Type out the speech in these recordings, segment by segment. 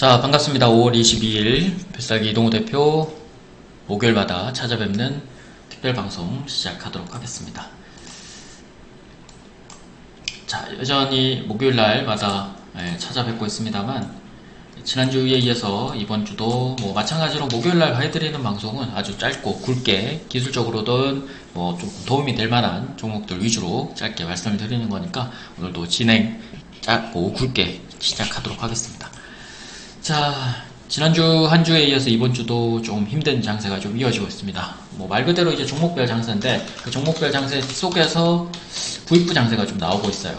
자, 반갑습니다. 5월 22일 뱃살기 이동호 대표 목요일마다 찾아뵙는 특별방송 시작하도록 하겠습니다. 자, 여전히 목요일날마다 찾아뵙고 있습니다만 지난주에 이어서 이번 주도 마찬가지로 목요일날 해드리는 방송은 아주 짧고 굵게 기술적으로든 좀 도움이 될 만한 종목들 위주로 짧게 말씀을 드리는 거니까 오늘도 진행 짧고 굵게 시작하도록 하겠습니다. 자, 지난주 한 주에 이어서 이번 주도 좀 힘든 장세가 좀 이어지고 있습니다. 말 그대로 이제 종목별 장세인데 그 종목별 장세 속에서 부익부 장세가 좀 나오고 있어요.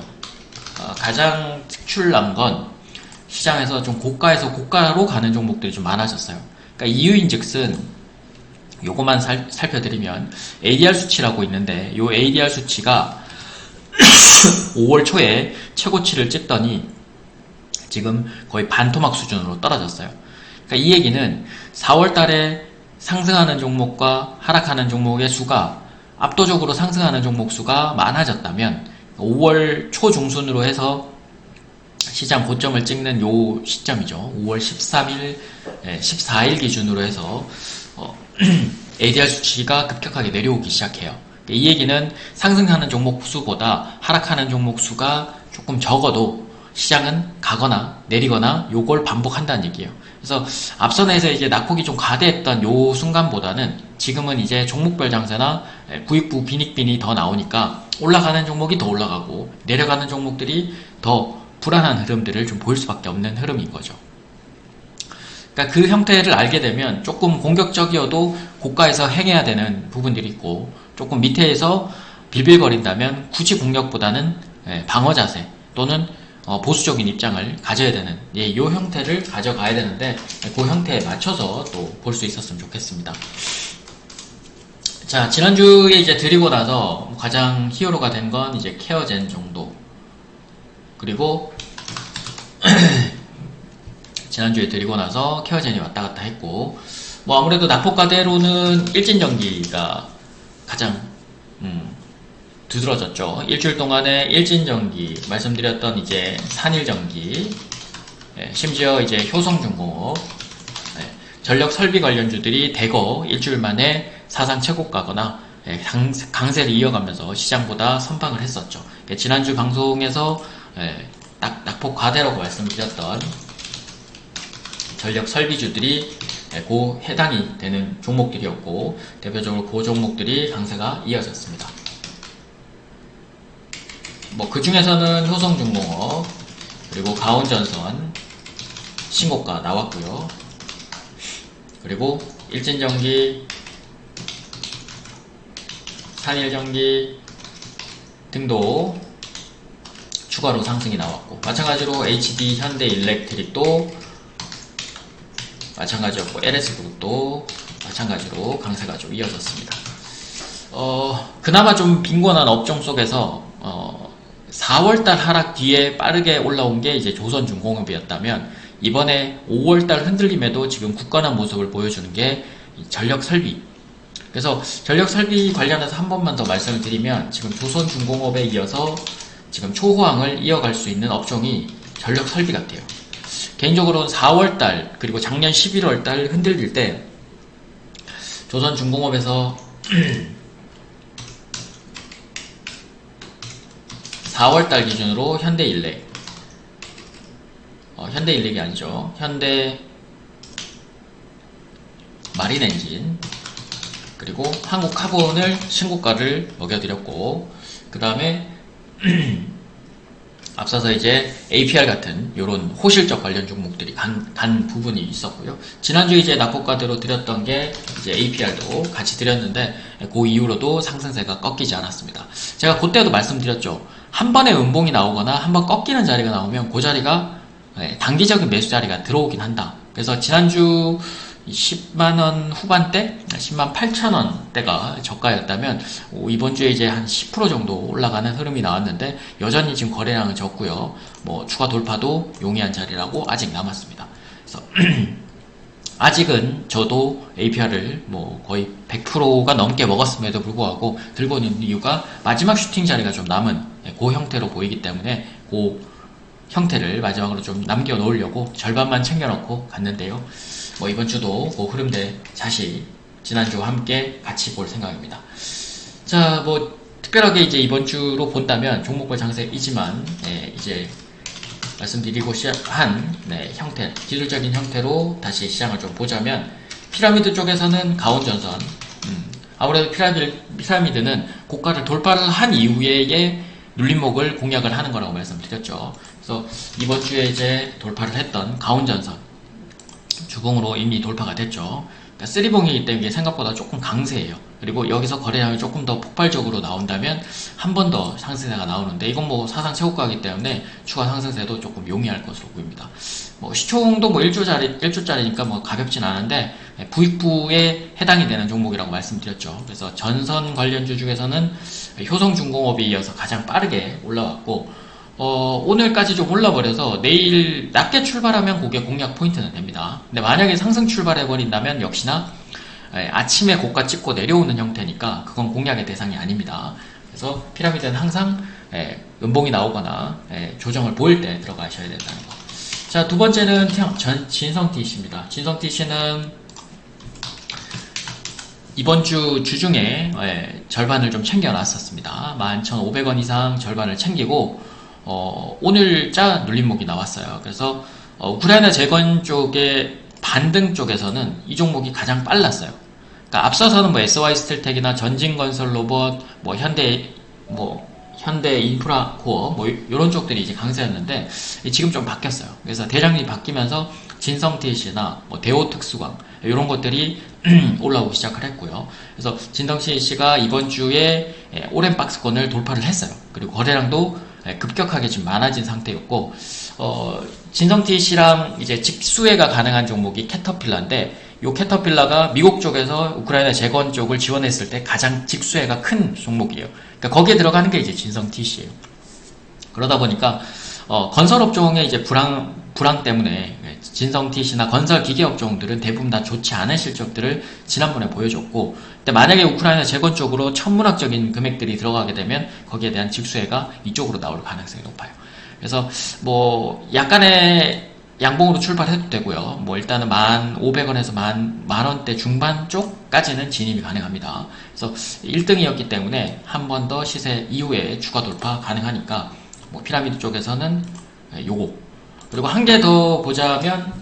가장 특출난 건 시장에서 좀 고가에서 고가로 가는 종목들이 좀 많아졌어요. 그러니까 이유인즉슨 요거만 살펴드리면 ADR 수치라고 있는데 요 ADR 수치가 5월 초에 최고치를 찍더니 지금 거의 반토막 수준으로 떨어졌어요. 그러니까 이 얘기는 4월 달에 상승하는 종목과 하락하는 종목의 수가 압도적으로 상승하는 종목 수가 많아졌다면 5월 초 중순으로 해서 시장 고점을 찍는 요 시점이죠. 5월 13일, 14일 기준으로 해서 ADR 수치가 급격하게 내려오기 시작해요. 이 얘기는 상승하는 종목 수보다 하락하는 종목 수가 조금 적어도 시장은 가거나 내리거나 요걸 반복한다는 얘기예요. 그래서 앞선에서 이제 낙폭이 좀 과대했던 요 순간보다는 지금은 이제 종목별 장세나 부익부 빈익빈이 더 나오니까 올라가는 종목이 더 올라가고 내려가는 종목들이 더 불안한 흐름들을 좀 보일 수밖에 없는 흐름인 거죠. 그러니까 그 형태를 알게 되면 조금 공격적이어도 고가에서 행해야 되는 부분들이 있고 조금 밑에서 빌빌거린다면 굳이 공격보다는 방어 자세 또는 보수적인 입장을 가져야 되는 요 형태를 가져가야 되는데 그 형태에 맞춰서 또 볼 수 있었으면 좋겠습니다. 자, 지난주에 이제 드리고 나서 가장 히어로가 된 건 이제 케어젠 정도, 그리고 지난주에 드리고 나서 케어젠이 왔다 갔다 했고 아무래도 낙폭가대로는 일진전기가 가장 두드러졌죠. 일주일 동안에 일진전기, 말씀드렸던 이제 산일전기, 심지어 이제 효성중공업, 전력 설비 관련주들이 대거 일주일 만에 사상 최고가거나 강세를 이어가면서 시장보다 선방을 했었죠. 지난주 방송에서 낙폭 과대라고 말씀드렸던 전력 설비주들이 그 해당이 되는 종목들이었고 대표적으로 그 종목들이 강세가 이어졌습니다. 그 중에서는 효성중공업 그리고 가온전선 신고가 나왔고요. 그리고 일진전기, 산일전기 등도 추가로 상승이 나왔고 마찬가지로 HD 현대일렉트릭도 마찬가지였고 LS그룹도 마찬가지로 강세가 좀 이어졌습니다. 그나마 좀 빈곤한 업종 속에서 4월달 하락 뒤에 빠르게 올라온 게 이제 조선중공업이었다면 이번에 5월달 흔들림에도 지금 굳건한 모습을 보여주는 게 전력설비. 그래서 전력설비 관련해서 한 번만 더 말씀을 드리면 지금 조선중공업에 이어서 지금 초호황을 이어갈 수 있는 업종이 전력설비 같아요. 개인적으로는 4월달 그리고 작년 11월달 흔들릴 때 조선중공업에서 4월달 기준으로 현대일렉, 현대일렉이 아니죠. 현대마린엔진 그리고 한국카본을 신고가를 먹여드렸고 그 다음에 앞서서 이제 APR 같은 요런 호실적 관련 종목들이 간 부분이 있었고요. 지난주에 이제 낙폭가대로 드렸던 게 이제 APR도 같이 드렸는데 그 이후로도 상승세가 꺾이지 않았습니다. 제가 그때도 말씀드렸죠. 한 번에 음봉이 나오거나 한 번 꺾이는 자리가 나오면 그 자리가 단기적인 매수 자리가 들어오긴 한다. 그래서 지난주 10만원 후반대, 10만 8천원대가 저가였다면 이번 주에 이제 한 10% 정도 올라가는 흐름이 나왔는데 여전히 지금 거래량은 적고요. 추가 돌파도 용이한 자리라고 아직 남았습니다. 그래서 아직은 저도 APR을 거의 100%가 넘게 먹었음에도 불구하고 들고 있는 이유가 마지막 슈팅 자리가 좀 남은 그 형태로 보이기 때문에 그 형태를 마지막으로 좀 남겨 놓으려고 절반만 챙겨놓고 갔는데요. 뭐 이번 주도 그 흐름대 다시 지난주와 함께 같이 볼 생각입니다. 자, 뭐 특별하게 이제 이번 주로 본다면 종목별 장세이지만 이제 말씀드리고 한 형태, 기술적인 형태로 다시 시장을 좀 보자면 피라미드 쪽에서는 가온전선, 아무래도 피라미드는 고가를 돌파를 한 이후에 눌림목을 공략을 하는 거라고 말씀드렸죠. 그래서 이번 주에 이제 돌파를 했던 가온전선 주봉으로 이미 돌파가 됐죠. 그러니까 쓰리봉이기 때문에 생각보다 조금 강세예요. 그리고 여기서 거래량이 조금 더 폭발적으로 나온다면 한 번 더 상승세가 나오는데 이건 뭐 사상 최고가이기 때문에 추가 상승세도 조금 용이할 것으로 보입니다. 뭐 시총도 뭐 1조짜리니까 뭐 가볍진 않은데 부익부에 해당이 되는 종목이라고 말씀드렸죠. 그래서 전선 관련주 중에서는 효성중공업에 이어서 가장 빠르게 올라왔고 오늘까지 좀 올라버려서 내일 낮게 출발하면 그게 공략 포인트는 됩니다. 근데 만약에 상승 출발해버린다면 역시나 아침에 고가 찍고 내려오는 형태니까 그건 공략의 대상이 아닙니다. 그래서 피라미드는 항상 음봉이 나오거나 조정을 보일 때 들어가셔야 된다는 거. 자, 두 번째는 진성TC입니다. 진성TC는 이번 주 주중에 절반을 좀 챙겨놨었습니다. 11,500원 이상 절반을 챙기고 오늘자 눌림목이 나왔어요. 그래서 우크라이나 재건 쪽의 반등 쪽에서는 이 종목이 가장 빨랐어요. 그러니까 앞서서는 뭐 SY스틸텍이나 전진건설로봇, 뭐 현대 인프라코어 뭐 이런 쪽들이 이제 강세였는데 지금 좀 바뀌었어요. 그래서 대장이 바뀌면서 진성TC나 뭐 대호특수광 이런 것들이 올라오기 시작을 했고요. 그래서 진성TC가 이번 주에 오랜 박스권을 돌파를 했어요. 그리고 거래량도 급격하게 지금 많아진 상태였고 진성TC랑 이제 직수혜가 가능한 종목이 캐터필라인데 이 캐터필라가 미국 쪽에서 우크라이나 재건 쪽을 지원했을 때 가장 직수혜가 큰 종목이에요. 그러니까 거기에 들어가는 게 이제 진성TC예요. 그러다 보니까 건설업종의 이제 불황 때문에 진성TC나 건설 기계업종들은 대부분 다 좋지 않은 실적들을 지난번에 보여줬고, 근데 만약에 우크라이나 재건 쪽으로 천문학적인 금액들이 들어가게 되면 거기에 대한 직수혜가 이쪽으로 나올 가능성이 높아요. 그래서 뭐 약간의 양봉으로 출발해도 되고요. 뭐 일단은 1,500원에서 만원대 중반 쪽까지는 진입이 가능합니다. 그래서 1등이었기 때문에 한 번 더 시세 이후에 추가 돌파 가능하니까 뭐 피라미드 쪽에서는 요거, 그리고 한 개 더 보자면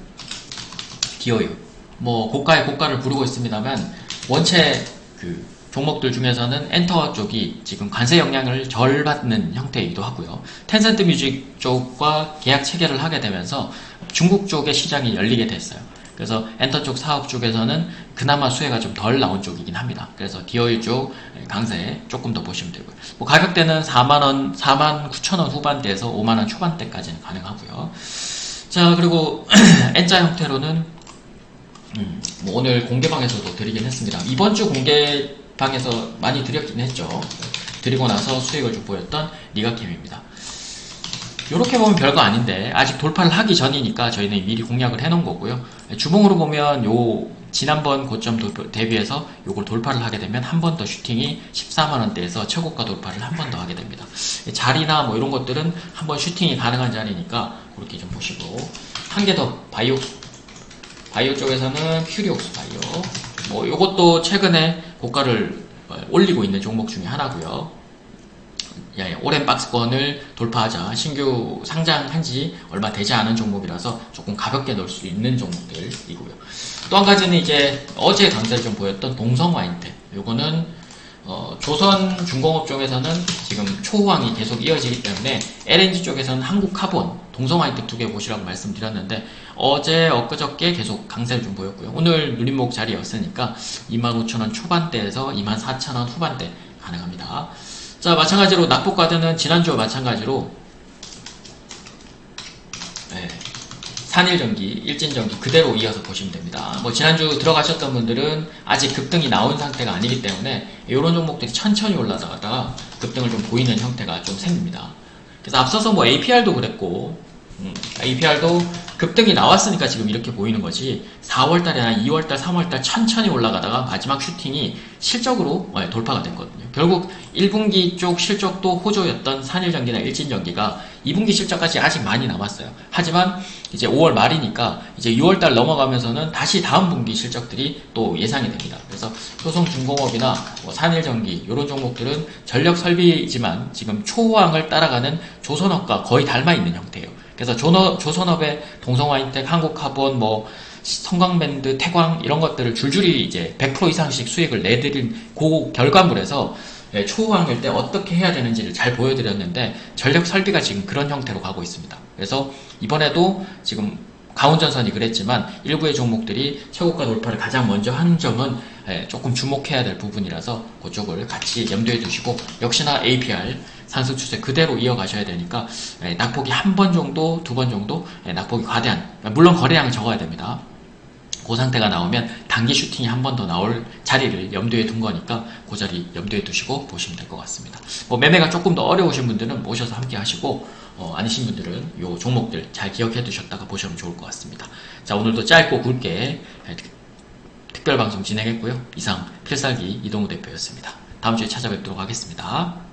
디어유, 뭐 고가의 고가를 부르고 있습니다만 원체 그 종목들 중에서는 엔터 쪽이 지금 관세 영향을 덜 받는 형태이기도 하고요. 텐센트 뮤직 쪽과 계약 체결을 하게 되면서 중국 쪽의 시장이 열리게 됐어요. 그래서 엔터 쪽 사업 쪽에서는 그나마 수혜가 좀 덜 나온 쪽이긴 합니다. 그래서 디어유 쪽 강세 조금 더 보시면 되고요. 뭐 가격대는 4만원, 49,000원 후반대에서 5만원 초반대까지는 가능하고요. 자, 그리고 N자 형태로는 뭐 오늘 공개방에서도 드리긴 했습니다. 이번 주 공개방에서 많이 드렸긴 했죠. 드리고 나서 수익을 좀 보였던 니가캠입니다. 이렇게 보면 별거 아닌데 아직 돌파를 하기 전이니까 저희는 미리 공략을 해놓은 거고요. 주봉으로 보면 요 지난번 고점 대비해서 요걸 돌파를 하게 되면 한 번 더 슈팅이 14만원대에서 최고가 돌파를 한 번 더 하게 됩니다. 자리나 뭐 이런 것들은 한 번 슈팅이 가능한 자리니까 그렇게 좀 보시고, 한 개 더 바이오 쪽에서는 퓨리옥스 바이오, 뭐 요것도 최근에 고가를 올리고 있는 종목 중에 하나고요. 오랜 박스권을 돌파하자 신규 상장한 지 얼마 되지 않은 종목이라서 조금 가볍게 넣을 수 있는 종목들이고요. 또 한 가지는 이제 어제 강세를 좀 보였던 동성와인텍, 요거는 조선 중공업 쪽에서는 지금 초호황이 계속 이어지기 때문에 LNG 쪽에서는 한국카본, 동성와인텍 두 개 보시라고 말씀드렸는데 어제 엊그저께 계속 강세를 좀 보였고요. 오늘 누림목 자리였으니까 25,000원 초반대에서 24,000원 후반대 가능합니다. 자, 마찬가지로 낙폭과드는 지난주와 마찬가지로 산일전기, 일진전기 그대로 이어서 보시면 됩니다. 뭐 지난주 들어가셨던 분들은 아직 급등이 나온 상태가 아니기 때문에 이런 종목들이 천천히 올라가다가 급등을 좀 보이는 형태가 좀 생깁니다. 그래서 앞서서 뭐 APR도 그랬고 APR도 급등이 나왔으니까 지금 이렇게 보이는 거지 4월달이나 2월달, 3월달 천천히 올라가다가 마지막 슈팅이 실적으로 돌파가 됐거든요. 결국 1분기 쪽 실적도 호조였던 산일전기나 일진전기가 2분기 실적까지 아직 많이 남았어요. 하지만 이제 5월 말이니까 이제 6월달 넘어가면서는 다시 다음 분기 실적들이 또 예상이 됩니다. 그래서 효성중공업이나 산일전기 이런 종목들은 전력 설비이지만 지금 초호황을 따라가는 조선업과 거의 닮아 있는 형태예요. 그래서 조선업의 동성화인텍, 한국카본, 성광밴드, 태광 이런 것들을 줄줄이 이제 100% 이상씩 수익을 내드린 그 결과물에서 초호황일 때 어떻게 해야 되는지를 잘 보여드렸는데 전력 설비가 지금 그런 형태로 가고 있습니다. 그래서 이번에도 지금 강원전선이 그랬지만 일부의 종목들이 최고가 돌파를 가장 먼저 하는 점은 조금 주목해야 될 부분이라서 그쪽을 같이 염두에 두시고 역시나 APR 상승 추세 그대로 이어가셔야 되니까 낙폭이 한 번 정도, 두 번 정도 낙폭이 과대한, 물론 거래량은 적어야 됩니다. 그 상태가 나오면 단기 슈팅이 한 번 더 나올 자리를 염두에 둔 거니까 그 자리 염두에 두시고 보시면 될 것 같습니다. 매매가 조금 더 어려우신 분들은 모셔서 함께 하시고 아니신 분들은 요 종목들 잘 기억해 두셨다가 보시면 좋을 것 같습니다. 자, 오늘도 짧고 굵게 특별방송 진행했고요. 이상 필살기 이동우 대표였습니다. 다음 주에 찾아뵙도록 하겠습니다.